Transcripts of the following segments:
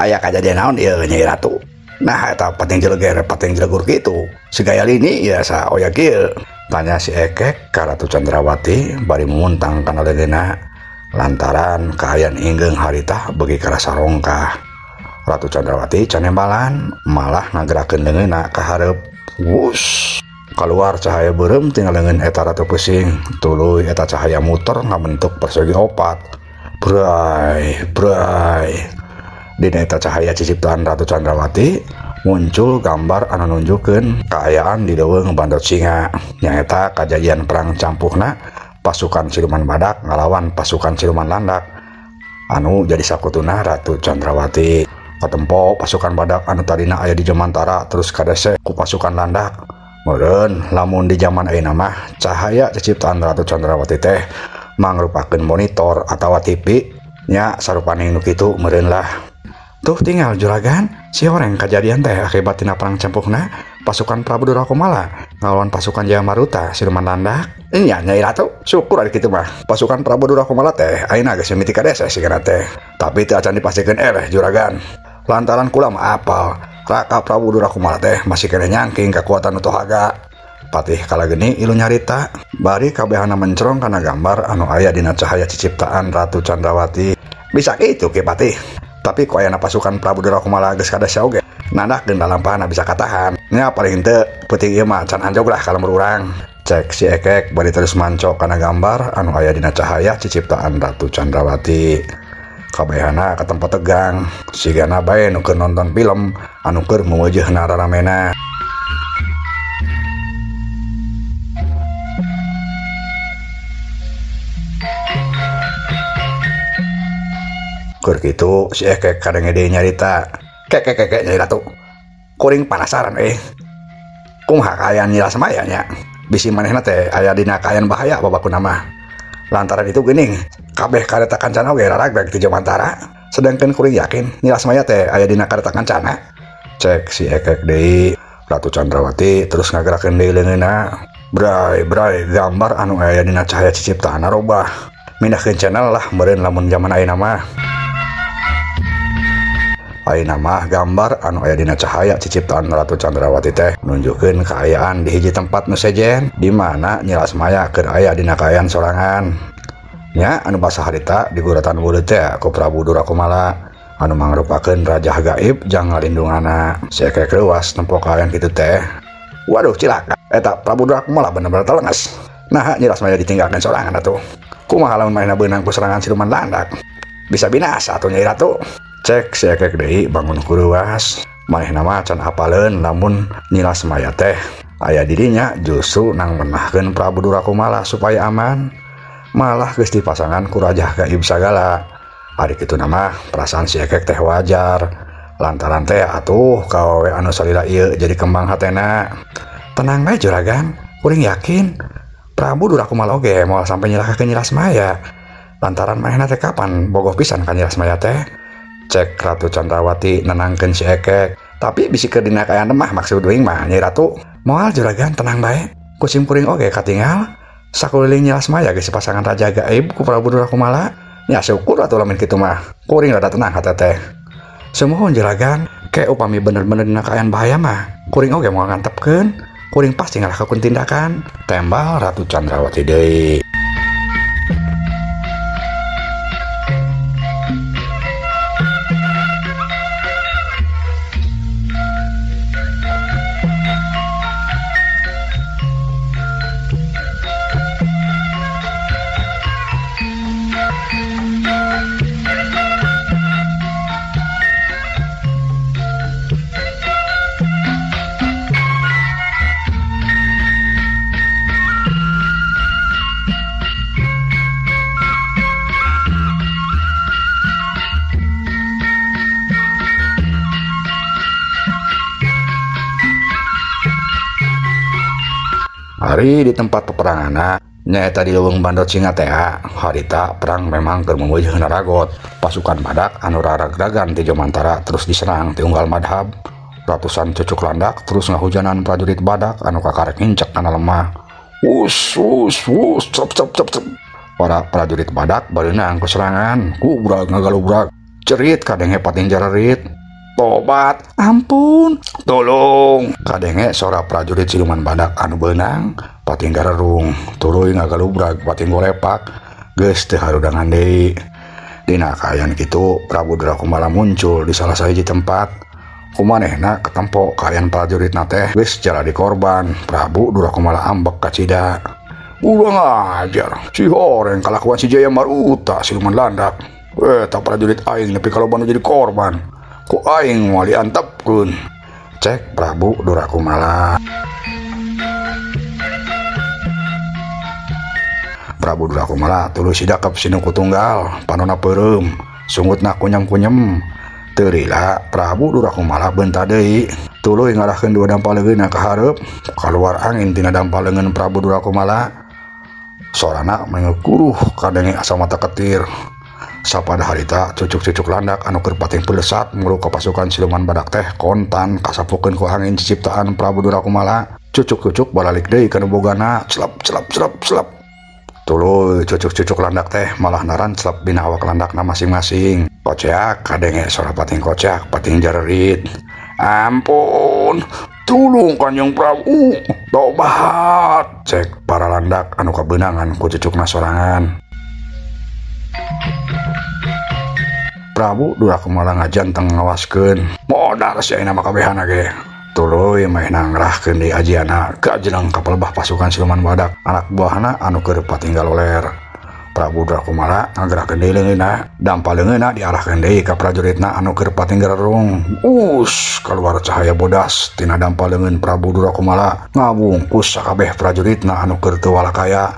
aya kejadian naon ieu Nyai Ratu? Nah eta pating jelegur kitu sigaya lini ya sa oya kieu, tanya si Ekek ka Ratu Candrawati bari muntang kana leungeunna lantaran kaayaan ingeung harita beuki karasa rongkah. Ratu Candrawati can nembalan malah ngagerakeun leungeunna ka hareup. Wus keluar cahaya beureum tinggal leungeun eta ratu pusing, tuluy eta cahaya muter ngabentuk persegi opat. Bray dina eta cahaya ciciptaan Ratu Candrawati muncul gambar anu nunjukkeun kaayaan di leuweung Bandot Singa, nyaeta kajadian perang campuhna pasukan siluman badak ngalawan pasukan siluman landak anu jadi sakutuna Ratu Candrawati. Katempo pasukan badak anu tadina aya di Jamantara terus kadese ku pasukan landak. Meureun lamun di zaman ayeuna mah cahaya ciciptaan Ratu Candrawati teh mangrupakeun monitor atawa TV nya sarupane nu kitu meureun lah. Tuh tinggal juragan si horeng kejadian teh akibat tina perang campuhna pasukan Prabu Durakumala ngalawan pasukan Jayamaruta siluman landak. Nya Nyai Ratu syukur ari kitu mah pasukan Prabu Durakumala teh ayeuna geus mimiti ka desa sigana teh, tapi teu acan dipastikeun juragan lantaran kula mah apal Raka Prabu Durakumala teh masih kena nyangking kekuatan Utohaga. Patih kala geni ilu nyarita bari kabehana mencerong kana gambar anu aya dina cahaya ciciptaan Ratu Candrawati. Bisa kitu ke Patih, tapi kok ayana pasukan Prabu Durakumala geus kadasa oge nandakeun lalampahan bisa katahan nya paling teu peuting ieu mah can anjog lah kalemur urang. Cek si Ekek bari terus mancok kana gambar anu aya dina cahaya ciciptaan Ratu Candrawati. Kabehana ka tempat tegang sigana bae nu keur nonton film anu keur meweujeuna raramena. Keur kitu si Ekek kadenge deui nyarita. Kek Nyai Ratu, kuring penasaran kumaha kaayaan Nyi Lasmaya nya bisi manehna teh aya dina kaayaan bahaya babakuna mah. Lantaran itu geuning kabeh kareta kancana oge raragrag di Jamantara, sedangkan kuring yakin Nyi Lasmaya teh aya dina kareta kancana. Cek si Ekek deui. Ratu Candrawati terus ngagerakeun deui leungeunna. Bray gambar anu aya dina cahaya ciciptaan robah. Mindahkeun channel lah meureun lamun zaman ayeuna mah. Ayeuna mah gambar anu aya dina cahaya ciciptaan Ratu Candrawati teh nunjukkeun kaayaan di hiji tempat nu sejen di mana Nyi Lasmaya keur aya dina kaayaan sorangan. Nya anu basa harita diguratan weuleut teh ku Prabu Durakumala anu mangrupakeun raja gaib jang ngalindunganna. Si Ekek leuwas nempo kaayaan kitu teh. Waduh cilaka, eta Prabu Durakumala bener-bener telenges. Nah Nyi Lasmaya ditinggalkeun sorangan atuh. Kumaha lamun manehna beunang ku serangan siluman landak? Bisa binasa atuh Nyai Ratu. Cek si Ekek deui bangun kuruwas. Manehna mah can apaleun lamun Nyi Lasmaya teh aya dirinya justru nang menahkeun Prabu Durakumala supaya aman. Malah geus dipasangan ku raja gaib sagala. Ari kitu nama perasaan si Ekek teh wajar. Lantaran teh atuh kawewe anu salila ieu jadi kembang hatena. Tenang bae juragan, kuring yakin Prabu Durakumala oge moal sampai nyerahkeun Nyi Lasmaya. Lantaran manehna teh kapan bogoh pisan ka Nyi Lasmaya teh. Cek Ratu Candrawati nenangkeun si Ekek, tapi bisi keur dina kaayaan mah maksud uing mah Nyai Ratu moal juragan tenang bae. Kucing kuring oge katinggal sakeliling Nyi Lasmaya geus pasangan raja gaib ku Prabu Durakumala. Nya syukur atuh lamun kitu mah kuring rada tenang hate teh. Semohon juragan ke upami bener-bener dina kaayaan bahaya mah kuring oge moal ngantepkeun, kuring pasti ngalahkeun tindakan. Tembal Ratu Candrawati deui. Hari di tempat peperangan nyaeta di leuweung Bandot Singa teh harita perang memang keur meuweujeuna ragot. Pasukan badak anu raragragan ti Jamantara terus diserang ti unggal madhab. Ratusan cucuk landak terus ngahujanan prajurit badak anu kakarek ngincek kana lemah. Wus cep. Para prajurit badak beunang ku serangan, kubrag ngagalubrak. Cerit kadenge pating jararit. Tobat, ampun, tolong. Kadenge sora prajurit siluman badak anu beunang pating garerung. Tuluy ngagalubrag pating golepak geus teu harudangan deui. Dina kaayaan kitu Prabu Durakumala muncul di salah sahiji tempat. Kumanehna ketempo kaayaan prajuritna teh geus jaladi korban. Prabu Durakumala ambek ka cida. Ulah ngajar, si horeng kalakuan si Jaya Maruta siluman landak. Tak prajurit aing nepi kaloban jadi korban. Ku aing moal diantepkeun, cek Prabu Durakumala. Prabu Durakumala tuluy sidakep sinuku tunggal, panonna peureum, sungutna kunyem-kunyem. Teu lila Prabu Durakumala beunta deui, tuluy ngarahkeun dua dampal leungeunna ka hareup. Kaluar angin tina dampal leungeun Prabu Durakumala. Sorana mengukuruh kadenge asa mata ketir. Sapada harita cucuk-cucuk landak anu keur pating pelesat mulu ka pasukan siluman badak teh kontan kasapukeun ku angin ciptaan Prabu Durakumala. Cucuk-cucuk balalik deui kana bogana, celap. Tuluy cucuk-cucuk landak teh malah narancelep dina awak landakna masing-masing. Koceak kadenge sora pating kocak, pating jarerit. Ampun, tulung Kanjeng Prabu, tobat, cek para landak anu kabeunangan ku cucukna sorangan. Prabu Durakumala ngajanteng ngawaskeun, modar si ayeuna mah kabehana ge. Tuluy maehna ngerahkeun deui ajiana ka ajeneng kapelebah pasukan siluman badak anak buahna anu keur patinggal oler. Prabu Durakumala ngagerakkeun deui leungeunna, dampal leungeunna diarahkeun deui ka prajuritna anu keur pating garerung. Kaluar cahaya bodas tina dampal leungeun Prabu Durakumala, ngabungkus sakabeh prajuritna anu keur teu walakaya.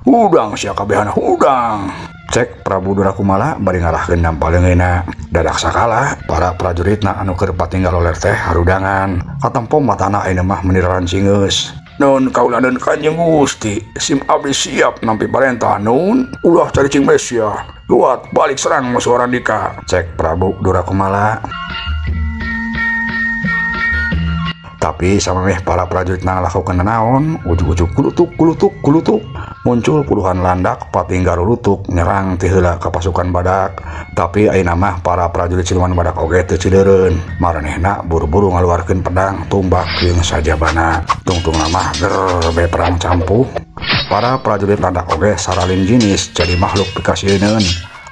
Hudang sia kabehana hudang, cek Prabu Durakumala bari ngarahkeun dampal leungeunna. Dadak sakala para prajuritna anu keur patinggal oler teh harudangan. Katempo matana ayeuna mah meniraran cingeus. Nun kauladan Kanjeng Gusti, sim abdi siap nampi parentah nun, ulah cari cing mesya, luat balik serang musuh Randika, cek Prabu Durakumala. Tapi samemeh para prajurit ngalakokeun naon, ujug-ujug kulutuk. Muncul puluhan landak pating garulutuk nyerang ti heula ka pasukan badak. Tapi ayeuna mah para prajurit siluman badak oge teu cileureun. Maranehna buru-buru ngaluarkeun pedang, tumbak jeung sajabana. Tungtungna mah ger perang campuh. Para prajurit landak oge saralin jinis jadi makhluk pikasieun.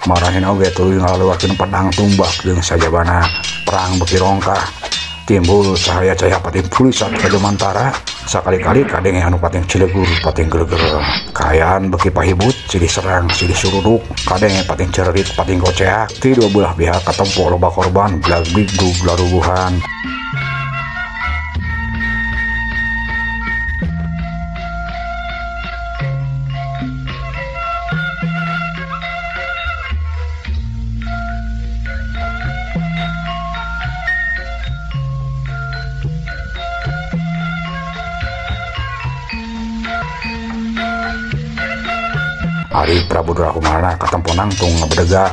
Maranehna oge tuluy ngaluarkeun pedang, tumbak jeung sajabana. Perang beki rongkah. Timbul cahaya-cahaya pating pulisat ka jomantara. Sakali-kali kadenge anu pating cilegur, pating geger. Kaayaan beki pahibut, silih serang, silih suruduk. Kadenge pating cererit, pating koceak. Ti dua belah pihak katempo loba korban, belag-bigu, belarubuhan. Ari Prabu Durakumala katempo nangtung ngabedega.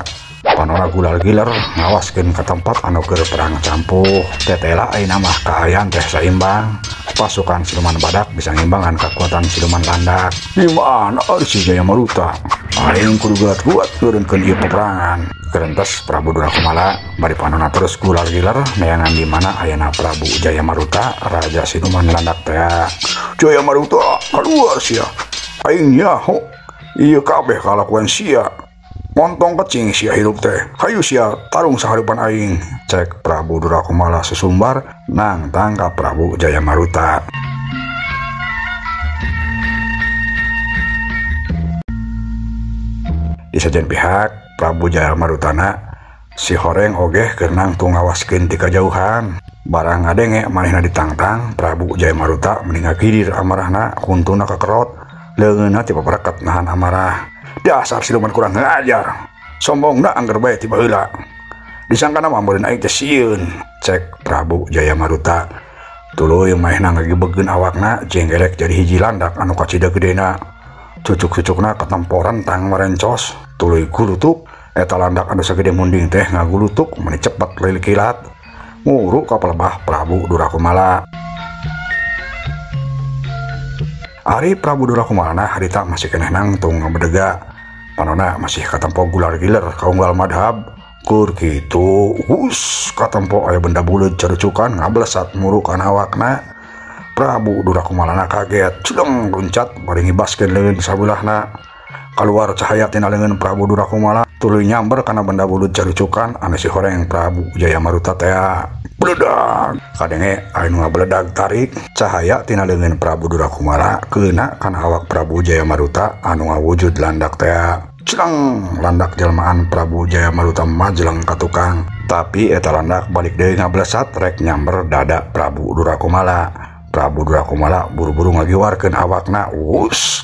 Panona gulal giler ngawaskeun ka tempat anu keur perang campuh. Tetela ayeuna mah kaayaan teh saimbang. Pasukan siluman badak bisa ngimbangan kekuatan siluman landak. Di mana ari si Jaya Maruta? Aing kudu gulat-gulat nureunkeun ieu peperangan. Kerentas Prabu Durakumala bari panona terus gulal giler neangan di mana ayeuna Prabu Jaya Maruta raja siluman landak teh. Jaya Maruta kaluar sia. Aing nyaho. Iya kabeh kalakuan sia, montong kecing sia hidup teh. Hayu sia tarung saharepan aing, cek Prabu Durakumala susumbar nang tangkap Prabu Jaya Maruta. Di sajen pihak Prabu Jaya Marutana si horeng ogeh keur nangtung ngawaskeun ti kajauhan. Barang ngadenge manehna ditangtang, Prabu Jaya Maruta meninga kidir amarahna kuntuna kakerot. Leungeunna ti papareket nahan amarah. Dasar siluman kurang ngajar. Sombongna angger bae ti baheula. Disangkana mah meureun aing teh sieun, cek Prabu Jaya Maruta. Tuluy maehna ngagebegkeun awakna jenggelek jadi hiji landak anu kacida gedena. Cucuk-cucukna katempo rentang marencos, tuluy gulutuk. Eta landak anu sagede munding teh ngagulutuk meni cepet leuwih kilat. Nguru ka pelebah Prabu Durakumala. Ari Prabu Durakumala harita masih keneh nangtung ngabedega. Panona masih katempo gular giler kaunggal madhab. Kur kitu katempo aya benda buleut carucukan ngablesat muruk kana awakna. Prabu Durakumalana kaget cedeng loncat bari ngibaskeun leun sabulahna. Keluar cahaya tina leungeun Prabu Durakumala tuluy nyamber kana benda buleut carucukan anu si horeng Prabu Jayamaruta teh bledag. Kadenge anu ngabledag tarik cahaya tina leungeun Prabu Durakumala keuna kana awak Prabu Jayamaruta anu ngawujud landak teh. Clang landak jelmaan Prabu Jayamaruta majleng ka tukang. Tapi eta landak balik deui ngablesat rek nyamber dada Prabu Durakumala. Prabu Durakumala buru-buru ngagiwarkeun awakna.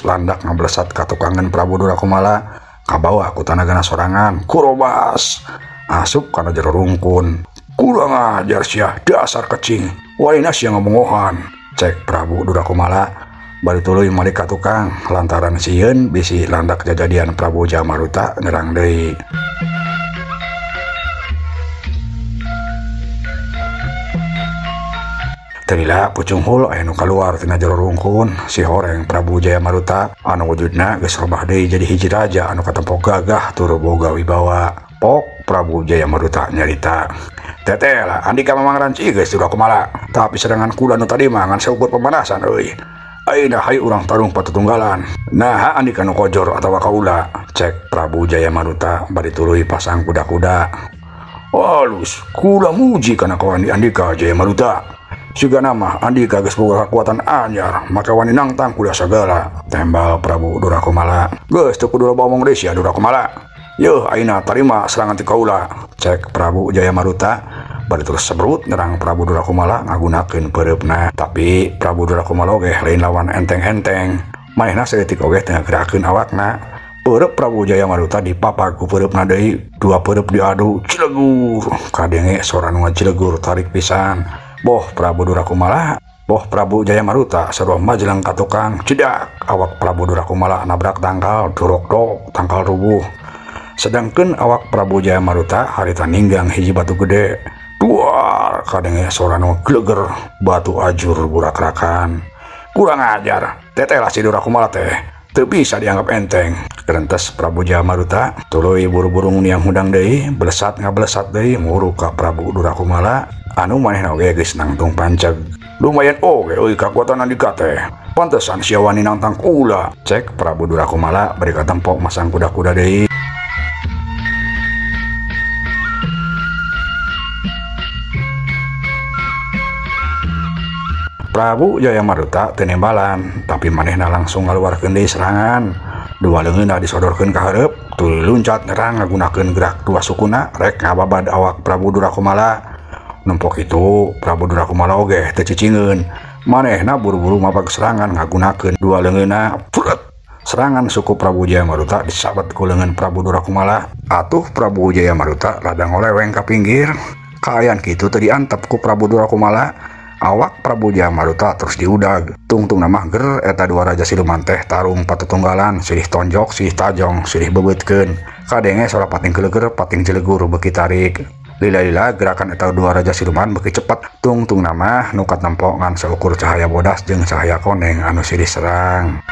Landak ngablesat ka tukangan Prabu Durakumala kabawa ku tanagana sorangan. Kurobas asup kana jero rungkun. Kurang ajar sia dasar kecing. Walina sia ngomongohan, cek Prabu Durakumala. Bari tuluy malik ka tukang lantaran sieun bisi landak jajadian Prabu Jayamaruta nyerang deui. Terila pucung hul anu keluar tina jero rungkun si horeng Prabu Jayamaruta anu wujudna geus robah deui jadi hiji raja anu katempo gagah tur boga wibawa. Pok Prabu Jayamaruta nyarita, "Teteh lah Andika mamang ranci geus Durakumala, tapi serangan kula nu tadi mah ngan seukur pemanasan euy. Ayeuna hayu urang tarung patutunggalan. Nah Andika nu kojor atawa kaula?" cek Prabu Jayamaruta bari tuluy pasang kuda-kuda. "Alus, kula muji kana kawan Andika Jayamaruta. Siga nama Andika geus boga kekuatan anyar, maka wani nangtang kuda sagala," tembal Prabu Durakumala. "Geus teu kudu loba omong deui sia Durakumala. Yeuh ayeuna tarima serangan ti kaula," cek Prabu Jayamaruta bari terus sebrut nyerang Prabu Durakumala ngagunakeun peureupna. Tapi Prabu Durakumala oge lain lawan enteng-enteng. Manehna saeutik oge teu ngagerakeun awakna. Peureub Prabu Jayamaruta dipapag ku peureupna deui, dua peureub diadu cilegur. Kadenge sora nu ngacilegur tarik pisan. Boh Prabu Durakumala, boh Prabu Jayamaruta sarua majleng ka tukang. Cedak awak Prabu Durakumala nabrak tangkal dorok-dok tangkal rubuh. Sedangkeun awak Prabu Jayamaruta harita ninggang hiji batu gede. Duar kadenge sora nu gleger batu ajur burak-rakan. Kurang ajar, teteh lah si Durakumala teh teu bisa dianggap enteng. Kerentes Prabu Jayamaruta tuluy buru-buru niang hudang deui, blesat ngablesat deui muru ka Prabu Durakumala anu manehna oge geus nangtung panceg. "Lumayan oge euy kakuatan Andika teh. Pantesan sia wani nangtang kula," cek Prabu Durakumala bari katempo masang kuda-kuda deui. Prabu Jayamaruta teu nembalan, tapi manehna langsung ngaluarkeun deui serangan. Dua leungeunna disodorkeun ka hareup, tuluy luncat nyerang ngagunakeun gerak dua sukuna rek ngababad awak Prabu Durakumala. Nempok itu Prabu Durakumala oge teu cicingeun. Manehna buru-buru mapag serangan ngagunakeun dua leungeunna. Serangan suku Prabu Jayamaruta disabet ku leungeun Prabu Durakumala. Atuh Prabu Jayamaruta rada ngoleweng ka pinggir. Kaayaan kitu teu diantep ku Prabu Durakumala. Awak Prabu Jayamaruta terus diudag. Tungtung nama ger eta dua raja siluman teh tarung patutunggalan, silih tonjok, silih tajong, silih bebeutkeun. Kadenge sora pating geleger, pating cilegur beuki tarik. Lila-lila gerakan eta dua raja siluman beuki cepet. Tungtung nama nu katempo ngan seukur cahaya bodas jeung cahaya koneng anu silih serang.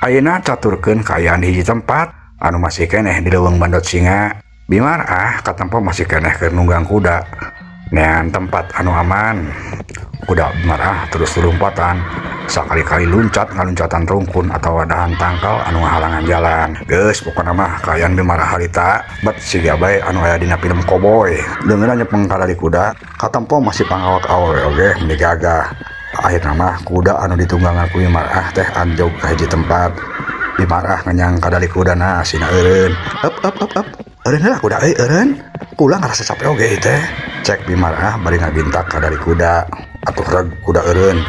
Ayeuna caturkeun kaayaan hiji tempat anu masih keneh di leuweung Bandot Singa. Bimar katempo masih keneh keur nunggang kuda. Nean tempat anu aman. Kuda Bimar terus lompatan. Sakali-kali luncat ngaluncatan rungkun atau wadahan tangkal anu ngahalangan jalan. Geus pokona mah kaayaan Bimar harita bet siga bae anu aya dina film Cowboy. Leungeunna nyepeng ka dari kuda, katempo masih pangawak-awak oge digagah. Akhirna mah kuda anu ditunggangan ku Bimar teh anjog ka hiji tempat. Bimar ngenyang ka dari kudana sina eureun. Eureun heula kuda eureun. ulah ngerasa capek oge teh, cek Bimarah bari ngagintak ka dari kuda atuh reg kuda eureun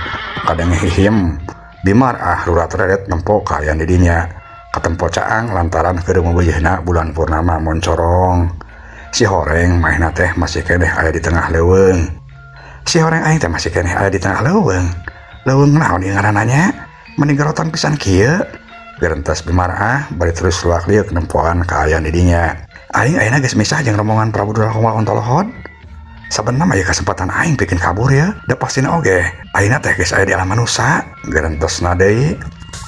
kadang hihim. Bimarah rurat reret nempo kayan di dinya katempo caang lantaran keur meubeujeuhna bulan purnama moncorong. Si horeng maehna teh masih keneh aya di tengah leuweung. Si horeng aing teh masih keneh aya di tengah leuweung. Leuweung naon ieu ngaranna? Mending garotan pisan kieu. Gerentas Bimarah bari terus luak liuk nempoan kaayaan di dinya. Aing ayeuna geus misah jeung rombongan Prabu Durahkomal Ontolohod. Sabenerna mah kesempatan aing bikin kabur ya. Da pastina oge. Ayeuna teh geus aya di alam manusia. Gerentosna deui.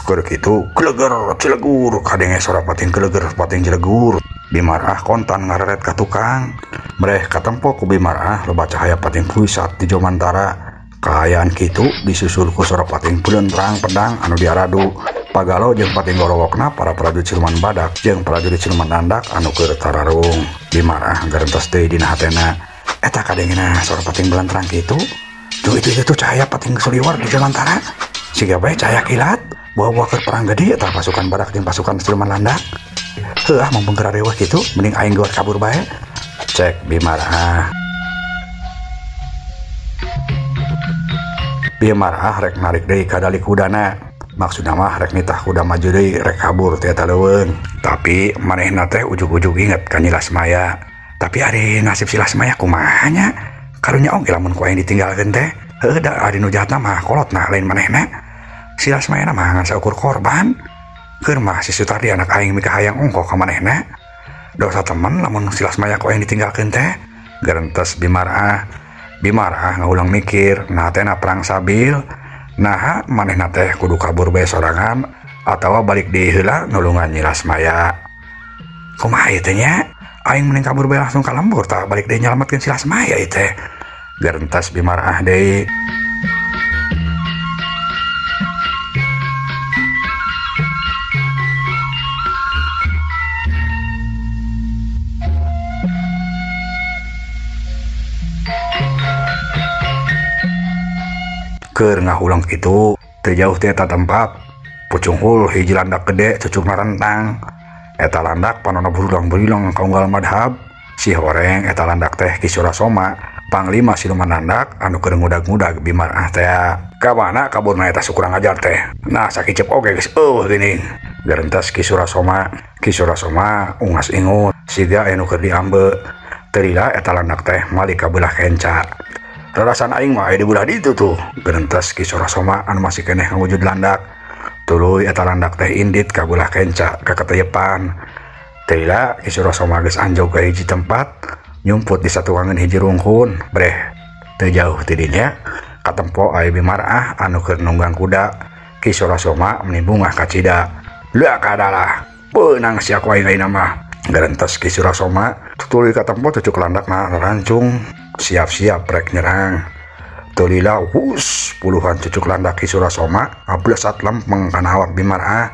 Keur kitu geleger cilegur kadenge sora pating geleger pating cilegur. Bimarah kontan ngareret ka tukang. Mereh katempo ku Bimarah loba cahaya pating puisat di Jomantara. Kaayaan kitu disusul ku sora pating buleun terang pedang anu diaradu. Pagalo jeung pating gorowokna para prajurit siluman badak jeung prajurit siluman nandak anu keur tararung. Bimarah garentos deui dina hatena. Eta kadengena sora pating belantrang kitu. Tuh itu cahaya pating suliwar di Jomantara. Siga bae cahaya kilat. Bawa keur perang gede eta pasukan badak jeung pasukan siluman landak. Heuh mun beungkeur reweh kitu mending aing geuat kabur bae. Cek Bimarah. Bimarah rek narik deui ka dali kudana. Maksudna mah rek nitah kuda maju deui rek kabur ti eta leuweung. Tapi manehna teh ujug-ujug inget ka Nyi Lasmaya. Tapi ari nasib si Lasmaya kumaha nya? Karunya oge lamun ku aing ditinggalkeun teh. Heuh da ari nu jahatna mah kolotna lain manehna. Si Lasmaya mah ngan saukur korban. Keur mah si Sutardi anak aing mika hayang ongko ka manehna. Dosa temen lamun si Lasmaya ku aing ditinggalkeun teh. Gerentos Bimarah. Bimarah ngaulang mikir, nah teh perang sabil. Nah manehna teh kudu kabur bae sorangan atawa balik deui heula nulungan Nyi Lasmaya. Kumaha ieu teh nya? Aing mending kabur bae langsung ka lembur tah balik deui nyalametkeun si Lasmaya ieu teh. Gerentas Bimarah deui. Keur ngahulang kitu teu jauh ti eta tempat pucung hul hiji landak gede cucukna rentang. Eta landak panonna berulang-berulang kaunggal madhab. Si horeng eta landak teh Ki Surasoma panglima siluman landak anu keur ngudag-ngudag Bimarah teh. Kabana kaburna eta sukurang ajar teh. Nah sakicep oge geus geuning. Gerentas Ki Surasoma ungas ingut siga anu keur diambe. Teu lila eta landak teh malik ka beulah kenca. Rarasan aing mah aya di belah ditu tuh. Gerentas Ki Surasoma anu masih keneh ngawujud landak. Tuluy eta landak teh indit ka beulah kenca ka kateyepan. Teu lila Ki Surasoma geus anjog ka hiji tempat nyumput di satuangan hiji rungkun. Breh teu jauh ti dinya katempo aya Bimarah anu keur nunggang kuda. Ki Surasoma menimbungah ka cida. Leuak kadalah beunang sia ku aing ayeuna mah. Gerentos Ki Surasoma tuluy katempo cucuk landakna rancung siap-siap rek nyerang. Tulila puluhan cucuk landak Ki Surasoma ablesat lempeng kana awak Bimarah.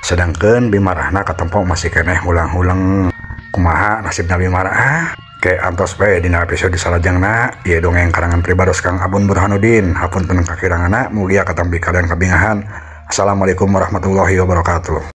Sedangkeun Bimarahna katempo masih keneh ulang-ulang. Kumaha nasibna Bimarah? Ke antos bae dina episode salajengna ieu dongeng karangan pribados Kang Abun Burhanuddin. Hapunten kakiranganna mugia katampi kadan kabingahan. Assalamualaikum warahmatullahi wabarakatuh.